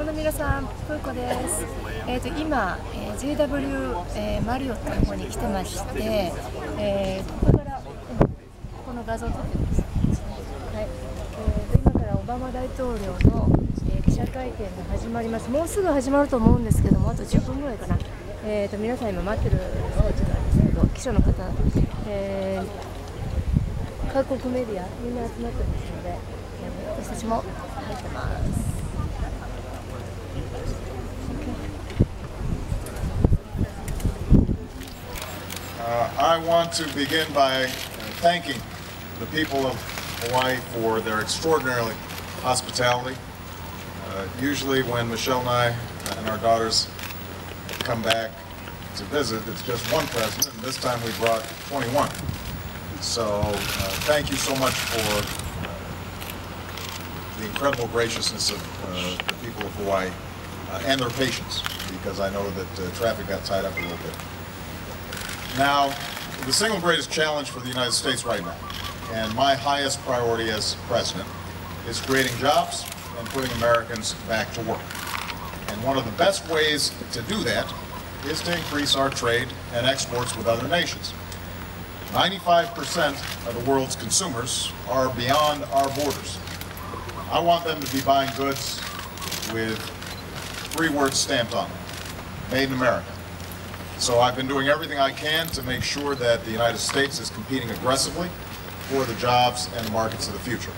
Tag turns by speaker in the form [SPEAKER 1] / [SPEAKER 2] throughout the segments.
[SPEAKER 1] の皆さん、プーコです。今、JW、マリオットの方に来てまして、ここからこの画像を撮ってます。はい。今からオバマ大統領の、記者会見が始まります。もうすぐ始まると思うんですけども、あと10分ぐらいかな。皆さん今待ってる最中なんですけど、記者の方、各国メディアみんな集まってますので、私たちも入ってます。
[SPEAKER 2] I want to begin by thanking the people of Hawaii for their extraordinary hospitality. Usually when Michelle and I and our daughters come back to visit, it's just one president, and this time we brought 21. So thank you so much for the incredible graciousness of the people of Hawaii and their patience, because I know that traffic got tied up a little bit. Now, the single greatest challenge for the United States right now, and my highest priority as president, is creating jobs and putting Americans back to work. And one of the best ways to do that is to increase our trade and exports with other nations. 95% of the world's consumers are beyond our borders. I want them to be buying goods with 3 words stamped on them: Made in America. So I've been doing everything I can to make sure that the United States is competing aggressively for the jobs and the markets of the future.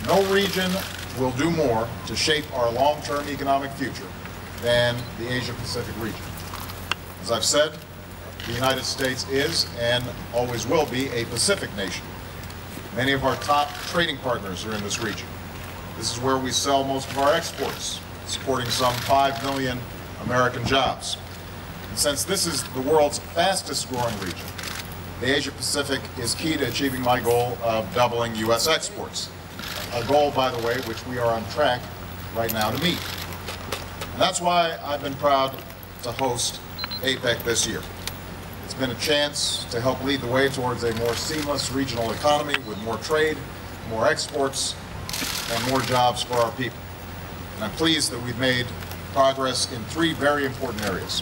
[SPEAKER 2] No region will do more to shape our long-term economic future than the Asia-Pacific region. As I've said, the United States is and always will be a Pacific nation. Many of our top trading partners are in this region. This is where we sell most of our exports, supporting some 5 million American jobs. And since this is the world's fastest growing region, the Asia-Pacific is key to achieving my goal of doubling U.S. exports. A goal, by the way, which we are on track right now to meet. And that's why I've been proud to host APEC this year. It's been a chance to help lead the way towards a more seamless regional economy with more trade, more exports, and more jobs for our people. And I'm pleased that we've made progress in 3 very important areas.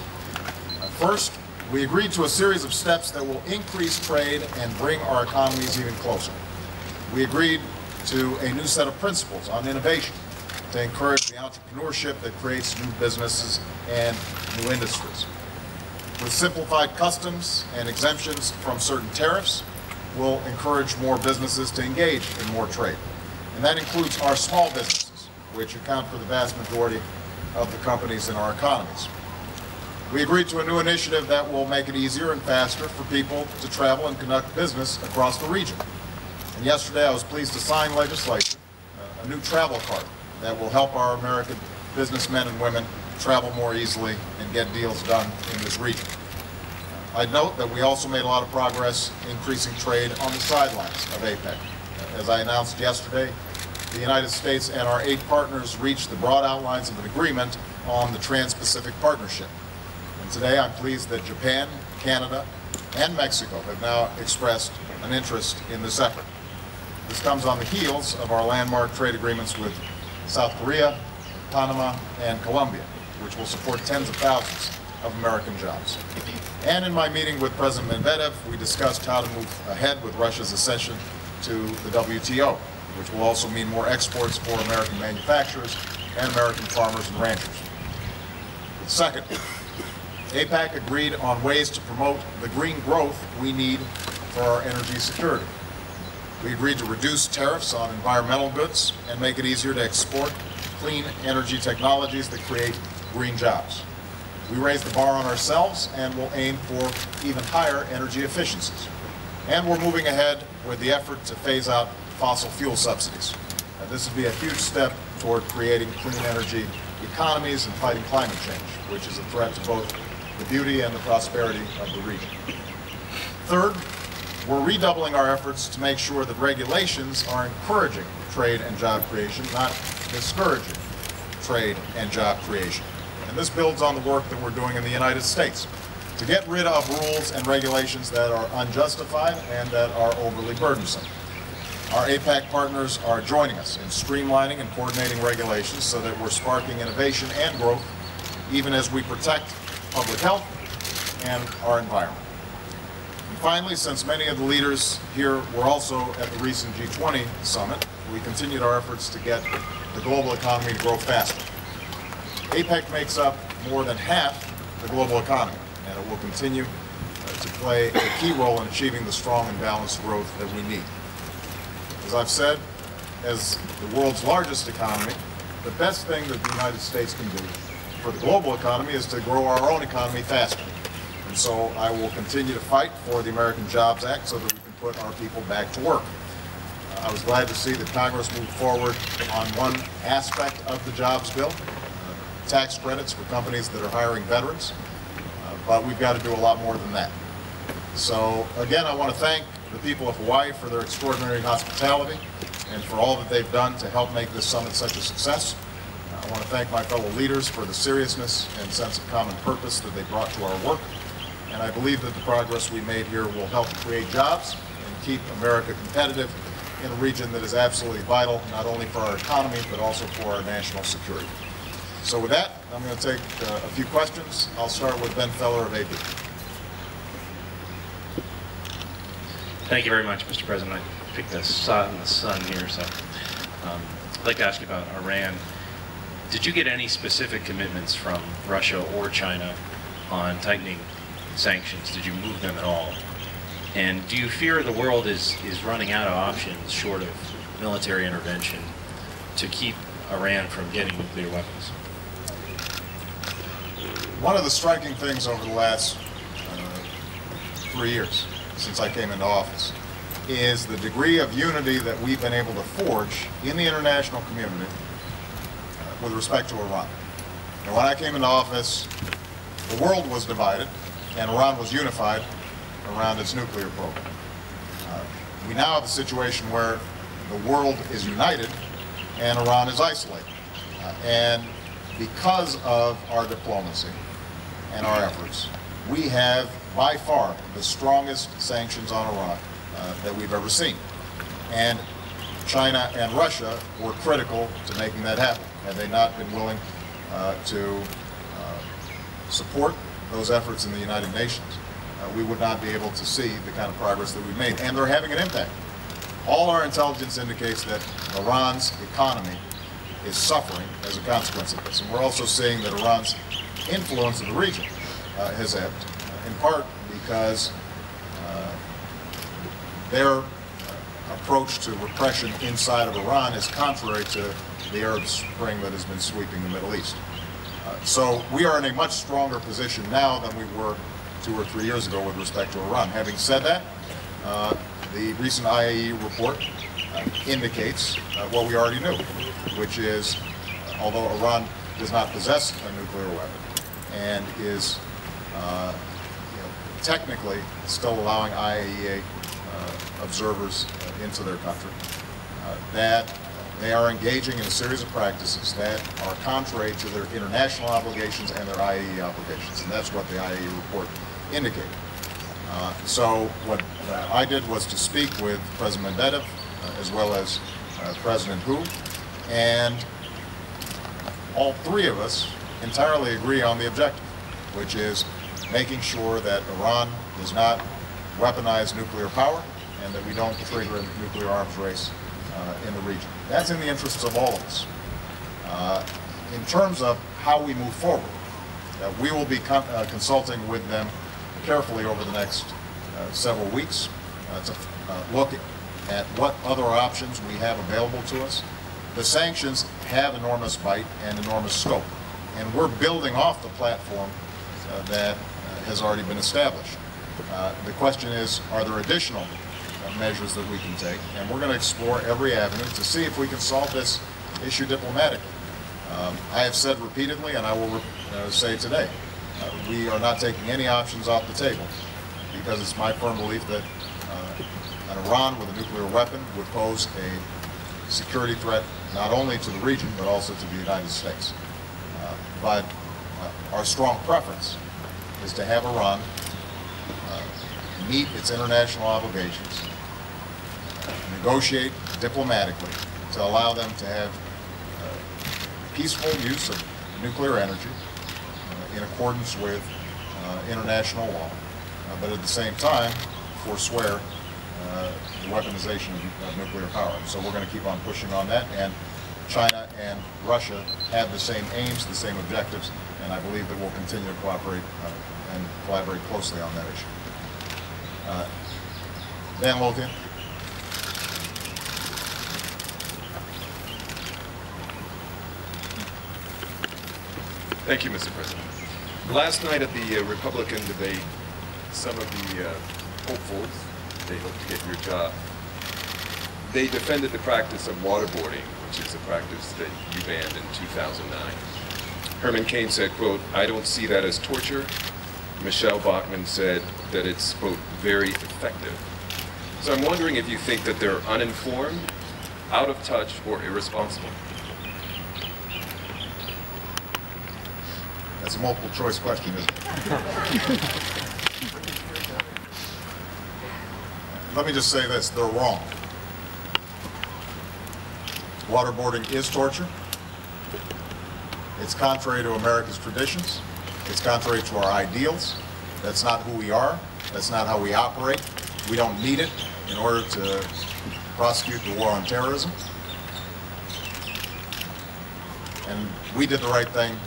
[SPEAKER 2] First, we agreed to a series of steps that will increase trade and bring our economies even closer. We agreed to a new set of principles on innovation to encourage the entrepreneurship that creates new businesses and new industries. With simplified customs and exemptions from certain tariffs, we'll encourage more businesses to engage in more trade. And that includes our small businesses, which account for the vast majority of the companies in our economies. We agreed to a new initiative that will make it easier and faster for people to travel and conduct business across the region. And yesterday I was pleased to sign legislation, a new travel card that will help our American businessmen and women travel more easily and get deals done in this region. I'd note that we also made a lot of progress increasing trade on the sidelines of APEC. As I announced yesterday, the United States and our 8 partners reached the broad outlines of an agreement on the Trans-Pacific Partnership. And today I'm pleased that Japan, Canada, and Mexico have now expressed an interest in this effort. This comes on the heels of our landmark trade agreements with South Korea, Panama, and Colombia, which will support tens of thousands of American jobs. And in my meeting with President Medvedev, we discussed how to move ahead with Russia's accession to the WTO, which will also mean more exports for American manufacturers and American farmers and ranchers. Second, APEC agreed on ways to promote the green growth we need for our energy security. We agreed to reduce tariffs on environmental goods and make it easier to export clean energy technologies that create green jobs. We raised the bar on ourselves and will aim for even higher energy efficiencies. And we're moving ahead with the effort to phase out fossil fuel subsidies. This would be a huge step toward creating clean energy economies and fighting climate change, which is a threat to both the beauty and the prosperity of the region. Third, we're redoubling our efforts to make sure that regulations are encouraging trade and job creation, not discouraging trade and job creation. And this builds on the work that we're doing in the United States to get rid of rules and regulations that are unjustified and that are overly burdensome. Our APEC partners are joining us in streamlining and coordinating regulations so that we're sparking innovation and growth, even as we protect public health and our environment. And finally, since many of the leaders here were also at the recent G20 summit, we continued our efforts to get the global economy to grow faster. APEC makes up more than half the global economy, and it will continue to play a key role in achieving the strong and balanced growth that we need. As I've said, as the world's largest economy, the best thing that the United States can do for the global economy is to grow our own economy faster. And so I will continue to fight for the American Jobs Act so that we can put our people back to work. I was glad to see that Congress moved forward on one aspect of the jobs bill, tax credits for companies that are hiring veterans, but we've got to do a lot more than that. So again, I want to thank the people of Hawaii for their extraordinary hospitality and for all that they've done to help make this summit such a success. I want to thank my fellow leaders for the seriousness and sense of common purpose that they brought to our work. And I believe that the progress we made here will help create jobs and keep America competitive in a region that is absolutely vital, not only for our economy, but also for our national security. So with that, I'm going to take a few questions. I'll start with Ben Feller of APEC.
[SPEAKER 3] Thank you very much, Mr. President. I picked the sun here, so I'd like to ask you about Iran. Did you get any specific commitments from Russia or China on tightening sanctions? Did you move them at all? And do you fear the world is running out of options short of military intervention to keep Iran from getting nuclear weapons?
[SPEAKER 2] One of the striking things over the last 3 years since I came into office is the degree of unity that we've been able to forge in the international community with respect to Iran. And when I came into office, the world was divided and Iran was unified around its nuclear program. We now have a situation where the world is united and Iran is isolated. And because of our diplomacy and our efforts, we have by far the strongest sanctions on Iran that we've ever seen. And China and Russia were critical to making that happen. Had they not been willing to support those efforts in the United Nations, we would not be able to see the kind of progress that we've made. And they're having an impact. All our intelligence indicates that Iran's economy is suffering as a consequence of this. And we're also seeing that Iran's influence in the region has ebbed, in part because their approach to repression inside of Iran is contrary to the Arab Spring that has been sweeping the Middle East. So we are in a much stronger position now than we were 2 or 3 years ago with respect to Iran. Having said that, the recent IAEA report indicates what we already knew, which is although Iran does not possess a nuclear weapon and is technically still allowing IAEA observers into their country, that they are engaging in a series of practices that are contrary to their international obligations and their IAEA obligations, and that's what the IAEA report indicated. So what I did was to speak with President Medvedev as well as President Hu, and all three of us entirely agree on the objective, which is making sure that Iran does not weaponize nuclear power and that we don't trigger a nuclear arms race in the region. That's in the interests of all of us. In terms of how we move forward, we will be consulting with them carefully over the next several weeks to look at what other options we have available to us. The sanctions have enormous bite and enormous scope, and we're building off the platform that has already been established. The question is, are there additional measures that we can take? And we're going to explore every avenue to see if we can solve this issue diplomatically. I have said repeatedly, and I will say today, we are not taking any options off the table, because it's my firm belief that an Iran with a nuclear weapon would pose a security threat not only to the region but also to the United States. But our strong preference is to have Iran meet its international obligations, negotiate diplomatically to allow them to have peaceful use of nuclear energy in accordance with international law, but at the same time forswear the weaponization of nuclear power. So we're going to keep on pushing on that, and China and Russia have the same aims, the same objectives, and I believe that we'll continue to cooperate and collaborate closely on that issue. Dan Lothian.
[SPEAKER 4] Thank you, Mr. President. Last night at the Republican debate, some of the hopefuls, they hope to get your job, they defended the practice of waterboarding, which is a practice that you banned in 2009. Herman Cain said, quote, "I don't see that as torture." Michelle Bachmann said that it's, quote, "very effective." So I'm wondering if you think that they're uninformed, out of touch, or irresponsible.
[SPEAKER 2] That's a multiple choice question, isn't it? Let me just say this, they're wrong. Waterboarding is torture. It's contrary to America's traditions. It's contrary to our ideals. That's not who we are. That's not how we operate. We don't need it in order to prosecute the war on terrorism. And we did the right thing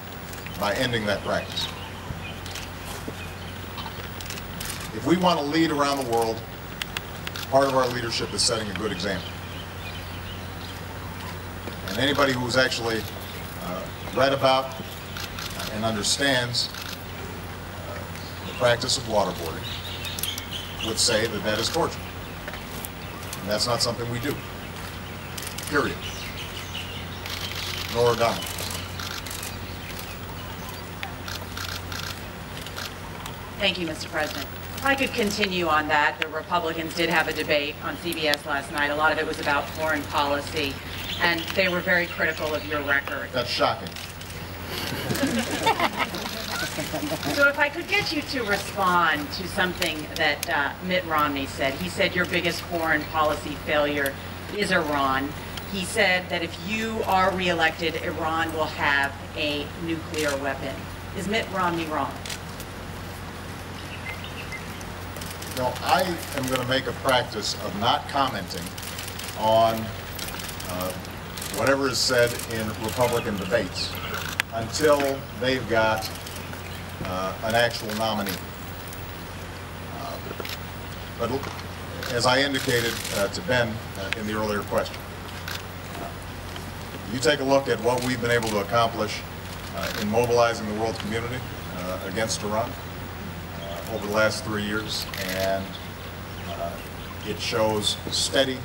[SPEAKER 2] by ending that practice. If we want to lead around the world, part of our leadership is setting a good example. And anybody who's actually read about and understands the practice of waterboarding would say that that is torture. And that's not something we do. Period. Nor done.
[SPEAKER 5] Thank you, Mr. President. If I could continue on that, the Republicans did have a debate on CBS last night. A lot of it was about foreign policy, and they were very critical of your record.
[SPEAKER 2] That's shocking.
[SPEAKER 5] So if I could get you to respond to something that Mitt Romney said. He said your biggest foreign policy failure is Iran. He said that if you are reelected, Iran will have a nuclear weapon. Is Mitt Romney wrong?
[SPEAKER 2] No, I am going to make a practice of not commenting on whatever is said in Republican debates until they've got an actual nominee. But as I indicated to Ben in the earlier question, you take a look at what we've been able to accomplish in mobilizing the world community against Iran over the last 3 years, and it shows steady,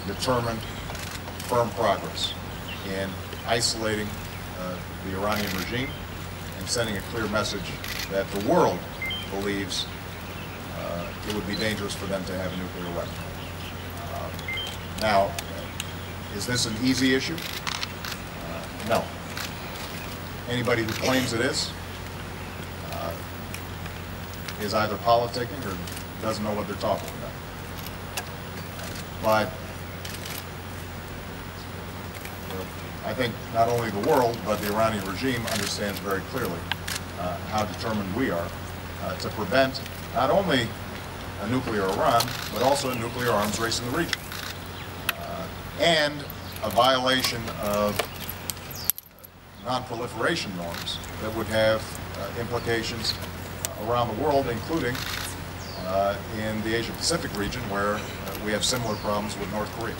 [SPEAKER 2] determined, firm progress in isolating the Iranian regime and sending a clear message that the world believes it would be dangerous for them to have a nuclear weapon. Now, is this an easy issue? No. Anybody who claims it is either politicking or doesn't know what they're talking about. But I think not only the world, but the Iranian regime understands very clearly how determined we are to prevent not only a nuclear Iran, but also a nuclear arms race in the region. And a violation of non-proliferation norms that would have implications around the world, including in the Asia-Pacific region, where we have similar problems with North Korea.